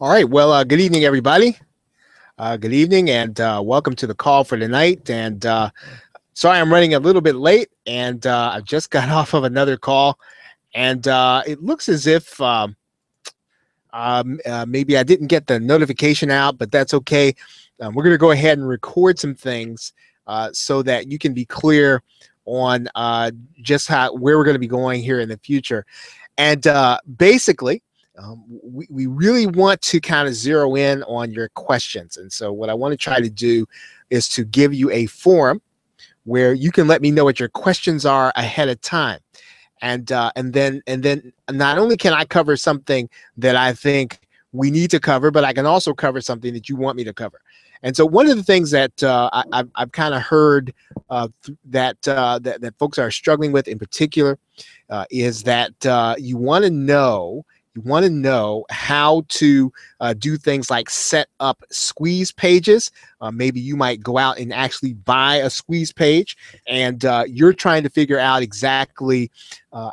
All right. Well, good evening, everybody. Good evening, and welcome to the call for tonight. And sorry, I'm running a little bit late, and I just got off of another call, and it looks as if maybe I didn't get the notification out, but that's okay. We're going to go ahead and record some things so that you can be clear on just how where we're going to be going here in the future. And basically, we really want to kind of zero in on your questions. And so, what I want to try to do is to give you a forum where you can let me know what your questions are ahead of time. And then not only can I cover something that I think we need to cover, but I can also cover something that you want me to cover. And so one of the things that I've kind of heard that folks are struggling with in particular is that you want to know how to do things like set up squeeze pages. Maybe you might go out and actually buy a squeeze page, and you're trying to figure out exactly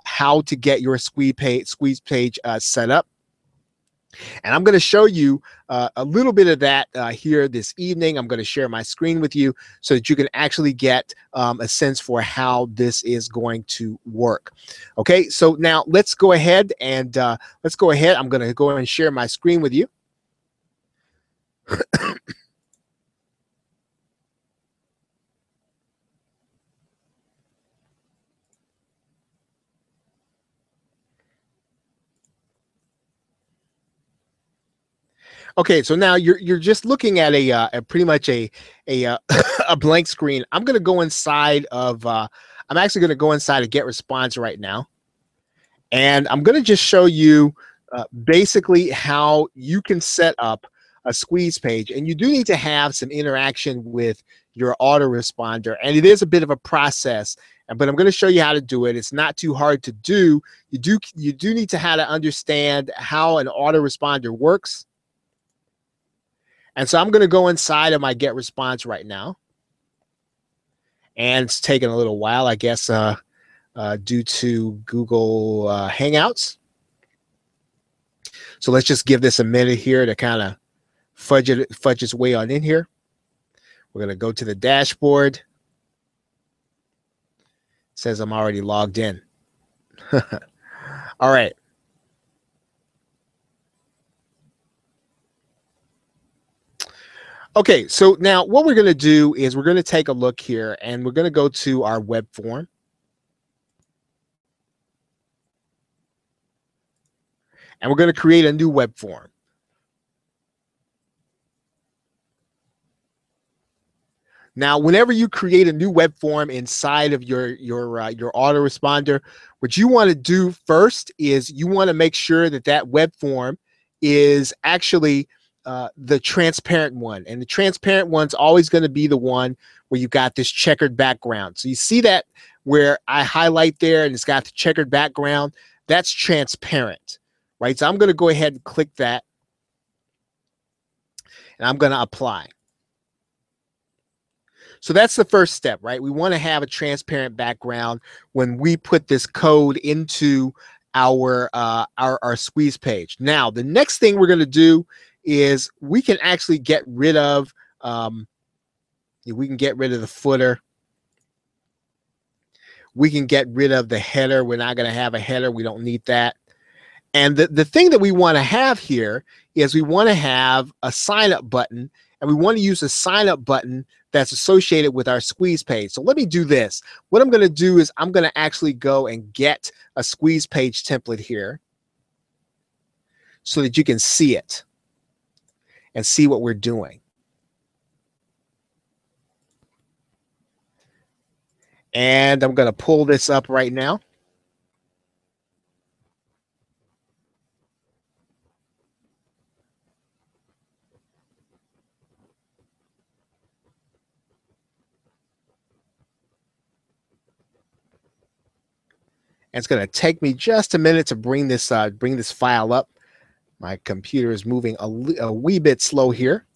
how to get your squeeze page set up. And I'm going to show you a little bit of that here this evening. I'm going to share my screen with you so that you can actually get a sense for how this is going to work. Okay, so now let's go ahead and I'm going to go and share my screen with you. Okay, so now you're just looking at a pretty much a a blank screen. I'm going to go inside of I'm actually going to go inside of Get Response right now. And I'm going to just show you basically how you can set up a squeeze page. And you do need to have some interaction with your autoresponder. And it is a bit of a process, but I'm going to show you how to do it. It's not too hard to do. You do need to how to understand how an autoresponder works. And so I'm going to go inside of my Get Response right now. And it's taking a little while, I guess, due to Google Hangouts. So let's just give this a minute here to kind of fudge its way on in here. We're going to go to the dashboard. It says I'm already logged in. All right. Okay, so now what we're going to do is we're going to take a look here, and we're going to go to our web form. And we're going to create a new web form. Now, whenever you create a new web form inside of your autoresponder, what you want to do first is you want to make sure that that web form is actually the transparent one. And the transparent one's always going to be the one where you got this checkered background. So you see that where I highlight there and it's got the checkered background, that's transparent, right? So I'm going to go ahead and click that, and I'm going to apply. So that's the first step, right? We want to have a transparent background when we put this code into our squeeze page. Now, the next thing we're going to do is we can actually get rid of the footer. We can get rid of the header. We're not going to have a header. We don't need that. And the thing that we want to have here is we want to have a sign up button, and we want to use a sign up button that's associated with our squeeze page. So let me do this. What I'm going to do is I'm going to actually go and get a squeeze page template here so that you can see it and see what we're doing. And I'm going to pull this up right now. And it's going to take me just a minute to bring this file up. My computer is moving a wee bit slow here.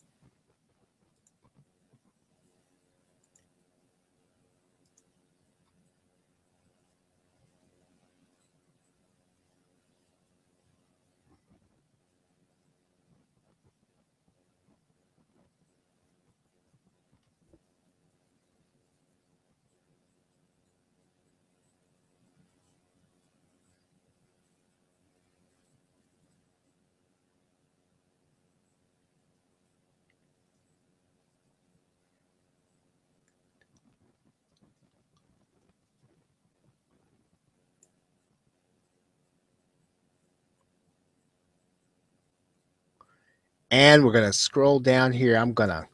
And we're going to scroll down here. I'm going to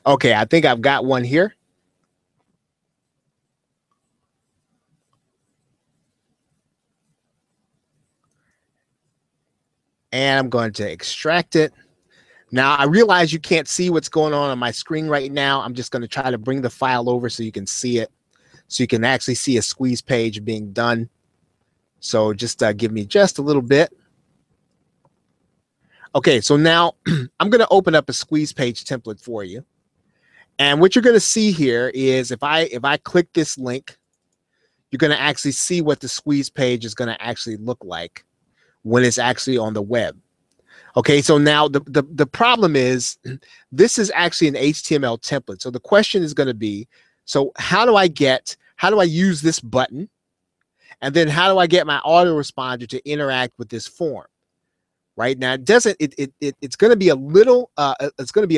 okay, I think I've got one here. And I'm going to extract it. Now, I realize you can't see what's going on my screen right now. I'm just going to try to bring the file over so you can see it, so you can actually see a squeeze page being done. So just give me just a little bit. Okay, so now I'm going to open up a squeeze page template for you. And what you're going to see here is if I click this link, you're going to actually see what the squeeze page is going to actually look like when it's actually on the web. Okay, so now the problem is this is actually an HTML template. So the question is going to be, so how do I use this button? And then how do I get my autoresponder to interact with this form? Right now, it's going to be a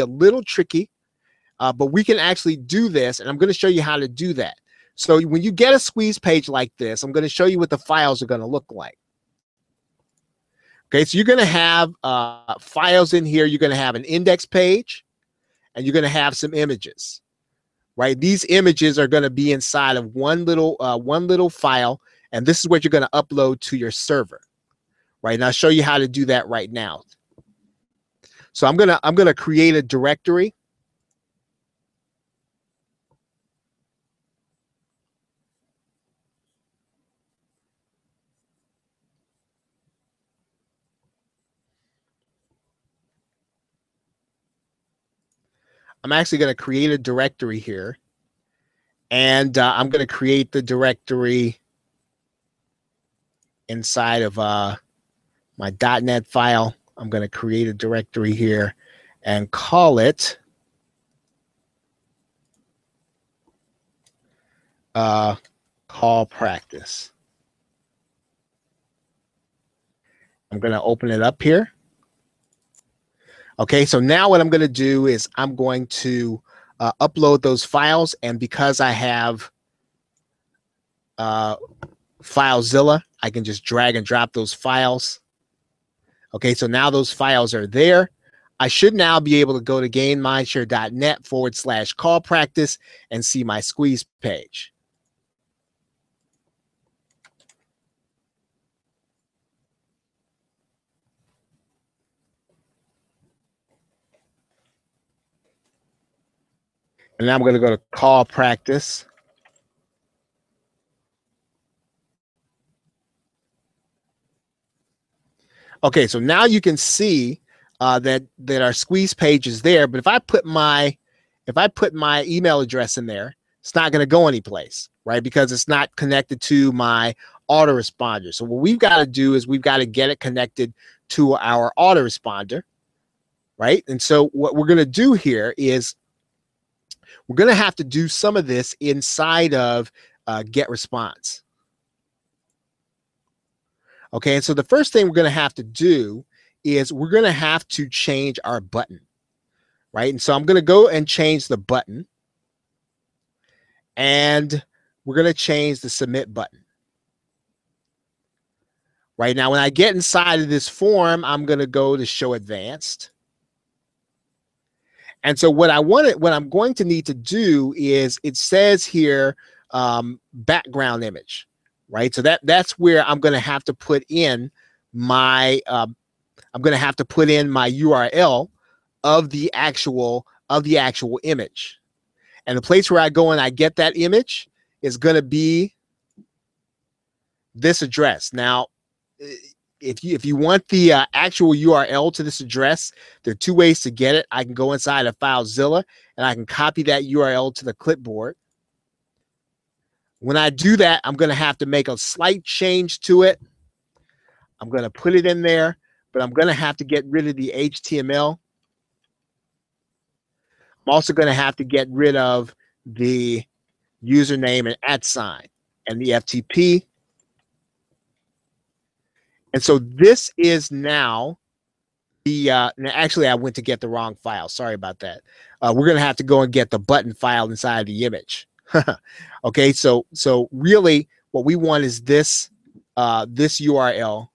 little tricky, but we can actually do this, and I'm going to show you how to do that. So when you get a squeeze page like this, I'm going to show you what the files are going to look like. Okay, so you're going to have files in here. You're going to have an index page, and you're going to have some images. Right, these images are going to be inside of one little file, and this is what you're going to upload to your server. Right, and I'll show you how to do that right now. So I'm gonna create a directory. I'm actually going to create a directory here, and I'm going to create the directory inside of my .NET file. I'm going to create a directory here and call it call practice. I'm going to open it up here. Okay, so now what I'm going to do is I'm going to upload those files, and because I have FileZilla, I can just drag and drop those files. Okay, so now those files are there. I should now be able to go to gainmindshare.net/call practice and see my squeeze page. And now I'm going to go to call practice. Okay, so now you can see that our squeeze page is there. But if I put my email address in there, it's not going to go anyplace, right? Because it's not connected to my autoresponder. So what we've got to do is we've got to get it connected to our autoresponder, right? And so what we're going to do here is we're going to have to do some of this inside of GetResponse. Okay, and so the first thing we're going to have to do is we're going to have to change our button, right? And so I'm going to go and change the button, and we're going to change the submit button. Right now, when I get inside of this form, I'm going to go to show advanced. And so what I'm going to need to do is it says here background image, right? So that's where I'm going to have to put in my URL of the actual image. And the place where I go and I get that image is going to be this address. Now, if you want the actual URL to this address, there are two ways to get it. I can go inside of FileZilla and I can copy that URL to the clipboard. When I do that, I'm going to have to make a slight change to it. I'm going to put it in there, but I'm going to have to get rid of the HTML. I'm also going to have to get rid of the username and @ and the FTP. And so this is now the actually I went to get the wrong file. Sorry about that. we're going to have to go and get the button file inside the image. Okay, so really what we want is this this URL.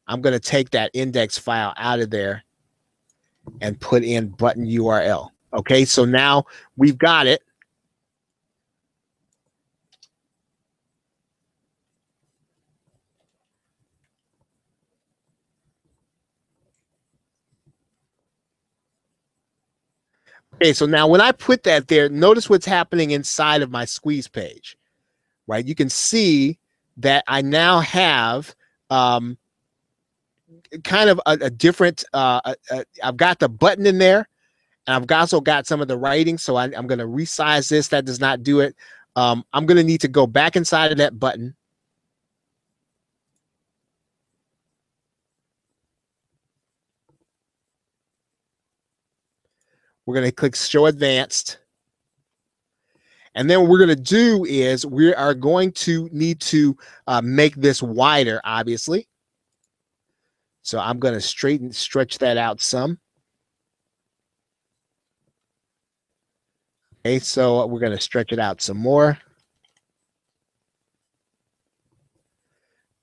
I'm going to take that index file out of there and put in button URL. Okay, so now we've got it. Okay, so now when I put that there, notice what's happening inside of my squeeze page, right? You can see that I now have kind of a different, I've got the button in there, and I've also got some of the writing, so I'm going to resize this. That does not do it. I'm going to need to go back inside of that button. We're going to click Show Advanced. And then what we're going to do is we are going to need to make this wider, obviously. So I'm going to stretch that out some. Okay, so we're going to stretch it out some more.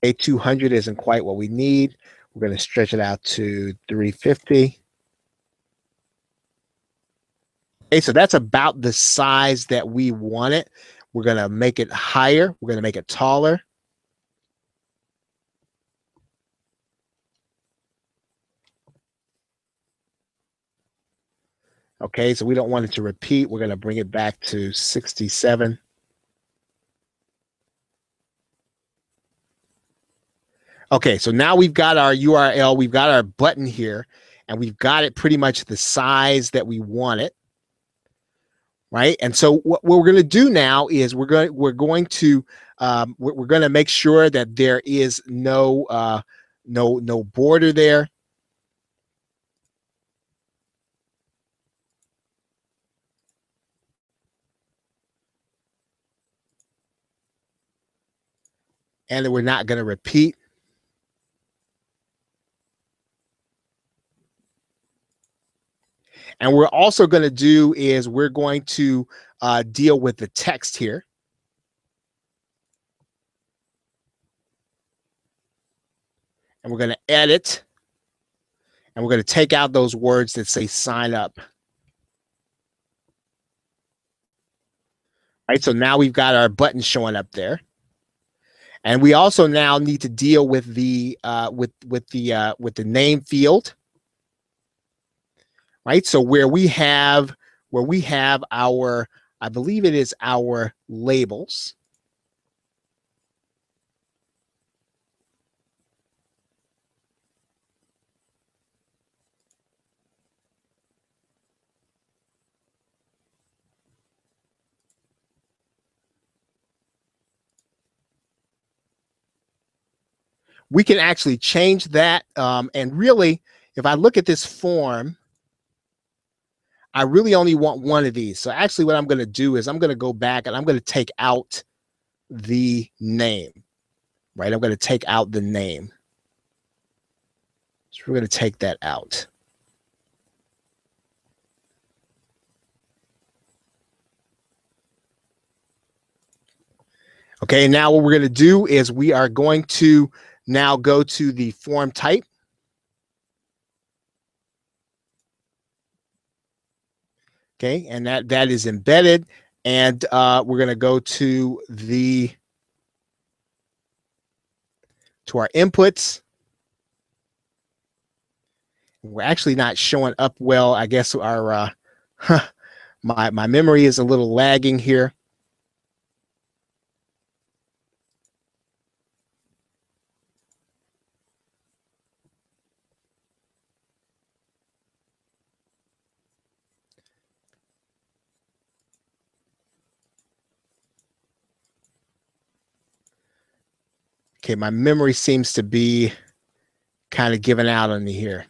A 200 isn't quite what we need. We're going to stretch it out to 350. Okay, so that's about the size that we want it. We're going to make it higher. We're going to make it taller. Okay, so we don't want it to repeat. We're going to bring it back to 67. Okay, so now we've got our URL, we've got our button here, and we've got it pretty much the size that we want it. Right, and so what we're going to do now is we're going to make sure that there is no no border there. And we're not going to repeat. And we're also going to do is we're going to deal with the text here. And we're going to edit. And we're going to take out those words that say sign up. Right, so now we've got our button showing up there. And we also now need to deal with the name field. Right, so where we have our, I believe it is our labels. We can actually change that. And really, if I look at this form, I really only want one of these. So actually what I'm going to do is I'm going to go back and I'm going to take out the name, right? I'm going to take out the name. So we're going to take that out. Okay, now what we're going to do is we are going to now go to the form type. Okay, and that is embedded, and we're going to go to our inputs. We're actually not showing up well. I guess our my memory is a little lagging here. Okay, my memory seems to be kind of giving out on me here.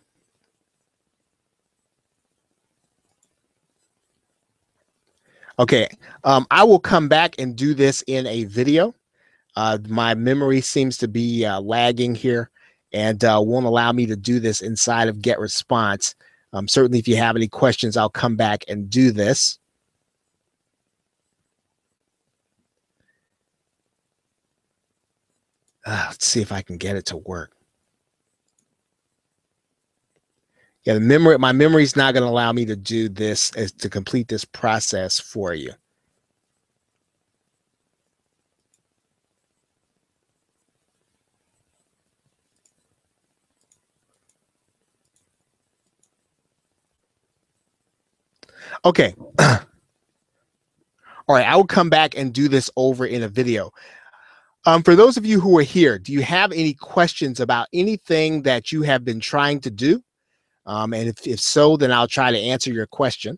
Okay, I will come back and do this in a video. My memory seems to be lagging here, and won't allow me to do this inside of Get Response. Certainly, if you have any questions, I'll come back and do this. Let's see if I can get it to work. Yeah, my memory is not going to allow me to do this, to complete this process for you. Okay. All right, I will come back and do this over in a video. For those of you who are here, do you have any questions about anything that you have been trying to do? And if so, then I'll try to answer your question.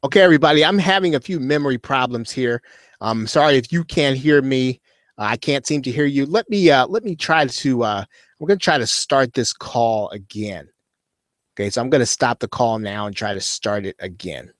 Okay, everybody, I'm having a few memory problems here. I'm sorry if you can't hear me. I can't seem to hear you. Let me try to. We're going to try to start this call again. Okay, so I'm going to stop the call now and try to start it again.